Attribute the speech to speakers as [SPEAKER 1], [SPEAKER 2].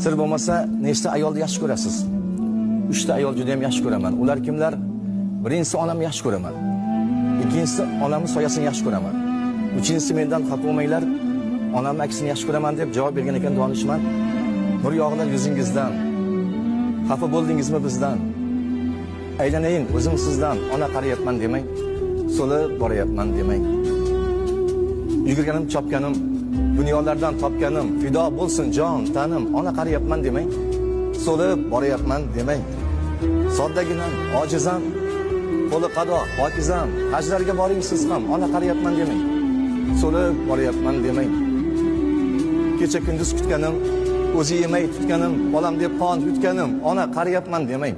[SPEAKER 1] Sir bo'lmasa, nechta ayolni yaxshi ko'rasiz? 3 ta ayol juda ham yaxshi ko'raman. Ular kimlar? Birinchisi onamni yaxshi ko'raman. Ikkinchisi onamning soyasini yaxshi ko'raman. Uchinchisi mendan xafa bo'lmanglar, onamning aksini yaxshi ko'raman deb javob bergan ekan donishmand. Nur yog'lar yuzingizdan. Xafa bo'ldingizmi bizdan? Aylanayin o'zim sizdan, ona qarayapman demang. So'lib boryapman demang. Yugurganim, chopganim, dunyolardan topganim, fido bo'lsin jon, tanim, ona qarayapman demang. So'lib boryapman demang. Soddagina, ojizam, qo'li qado, pokizam, hajlarga boring siz ham, ona qarayapman demang. So'lib boryapman demang. Kecha kunduz kutganim, o'zi yemay tutganim, bolam deb qon yutganim, ona qarayapman demang.